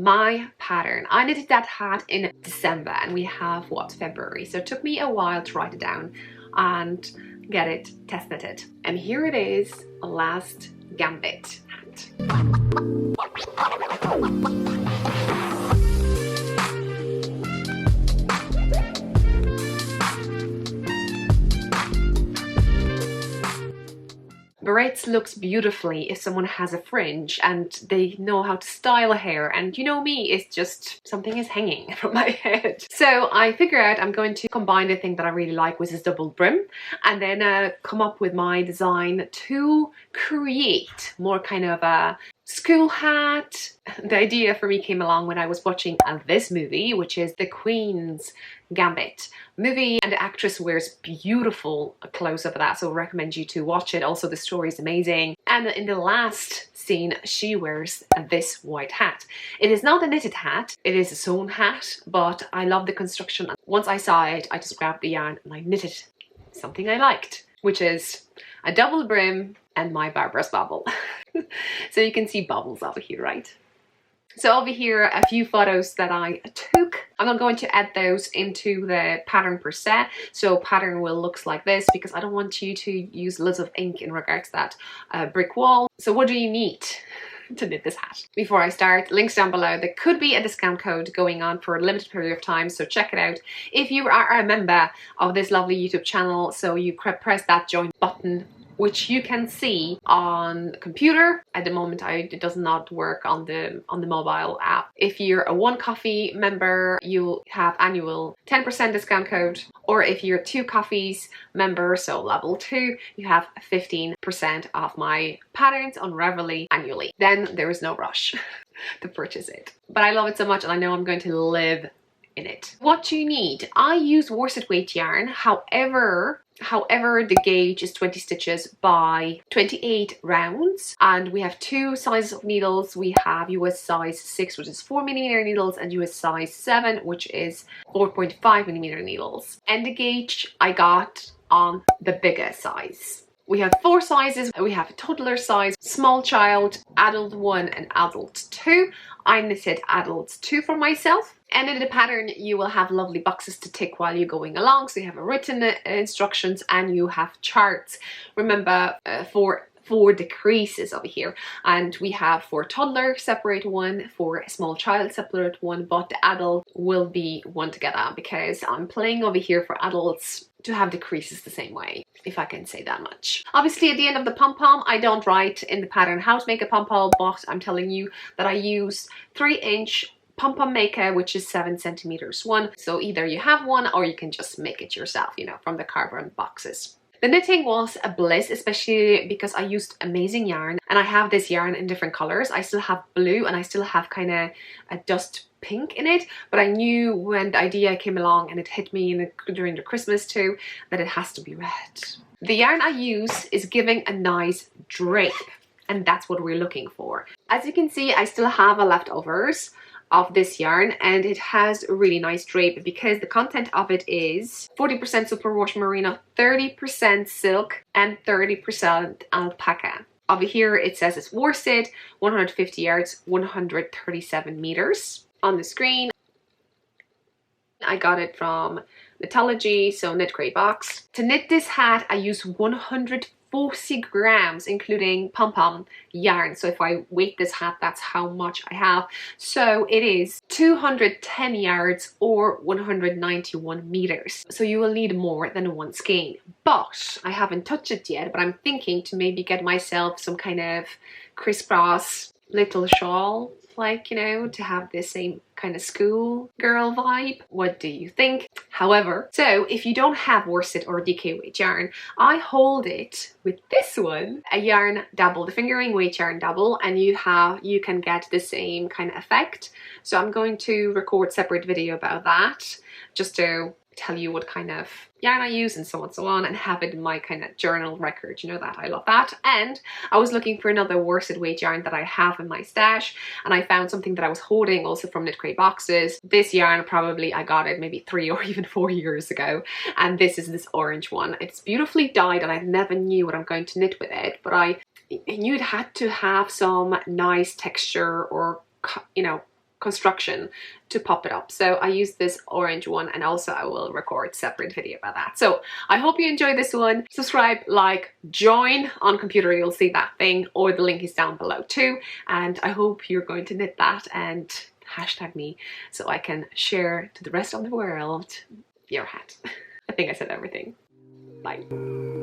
my pattern. I knitted that hat in December and we have what, February, so it took me a while to write it down and get it test knitted. And here it is, a Last Gambit hat. Berets looks beautifully if someone has a fringe and they know how to style hair, and you know me, it's just something is hanging from my head. So I figure out I'm going to combine the thing that I really like, which is double brim, and then come up with my design to create more kind of a school hat. The idea for me came along when I was watching this movie, which is the Queen's Gambit movie, and the actress wears beautiful clothes of that, so I recommend you to watch it. Also, the story is amazing, and in the last scene she wears this white hat. It is not a knitted hat, it is a sewn hat, but I love the construction. Once I saw it, I just grabbed the yarn and I knitted something I liked, which is a double brim and my Barbara's bobble. So you can see bubbles over here, right? So over here, a few photos that I took. I'm not going to add those into the pattern per se. So pattern will look like this because I don't want you to use loads of ink in regards to that brick wall. So what do you need to knit this hat? Before I start, links down below. There could be a discount code going on for a limited period of time, so check it out. If you are a member of this lovely YouTube channel, so you press that join button, which you can see on the computer. At the moment, it does not work on the mobile app. If you're a One Coffee member, you'll have annual 10% discount code. Or if you're a Two Coffees member, so level 2, you have 15% off my patterns on Reveille annually. Then there is no rush to purchase it. But I love it so much and I know I'm going to live in it. What you need, I use worsted weight yarn. However, the gauge is 20 stitches by 28 rounds, and we have two sizes of needles. We have US size 6, which is 4mm needles, and US size 7, which is 4.5mm needles. And the gauge I got on the bigger size. We have 4 sizes. We have a toddler size, small child, adult 1 and adult 2. I knitted adult 2 for myself. And in the pattern, you will have lovely boxes to tick while you're going along. So you have written instructions and you have charts. Remember, for decreases over here, and we have for toddler separate one, for small child separate one, but the adult will be one together because I'm playing over here for adults to have decreases the same way, if I can say that much. Obviously at the end of the pom-pom, I don't write in the pattern how to make a pom-pom, but I'm telling you that I use 3-inch pom-pom maker, which is 7 centimeters one. So either you have one or you can just make it yourself, you know, from the cardboard boxes. The knitting was a bliss, especially because I used amazing yarn, and I have this yarn in different colors. I still have blue and I still have kind of a dust pink in it, but I knew when the idea came along and it hit me during the Christmas too, that it has to be red. The yarn I use is giving a nice drape, and that's what we're looking for. As you can see, I still have a leftovers of this yarn, and it has a really nice drape because the content of it is 40% superwash merino, 30% silk and 30% alpaca. Over here it says it's worsted, 150 yards, 137 meters. On the screen I got it from Knitology, so Knit Crate box. To knit this hat I use 140 grams, including pom-pom yarn. So if I weight this hat, that's how much I have. So it is 210 yards or 191 meters. So you will need more than one skein. But I haven't touched it yet, but I'm thinking to maybe get myself some kind of crisscross little shawl, like, you know, to have the same kind of school girl vibe. What do you think? However, so if you don't have worsted or DK weight yarn, I hold it with this one, a yarn double, the fingering weight yarn double, and you can get the same kind of effect. So I'm going to record a separate video about that, just to tell you what kind of yarn I use and so on, and have it in my kind of journal record, you know, that I love that. And I was looking for another worsted weight yarn that I have in my stash, and I found something that I was holding also from Knit Crate boxes. This yarn, probably I got it maybe 3 or even 4 years ago, and this is this orange one. It's beautifully dyed and I never knew what I'm going to knit with it, but I knew it had to have some nice texture, or, you know, construction to pop it up. So I use this orange one, and also I will record separate video about that. So I hope you enjoyed this one. Subscribe, like, join on computer, you'll see that thing, or the link is down below too. And I hope you're going to knit that and hashtag me so I can share to the rest of the world your hat. I think I said everything. Bye.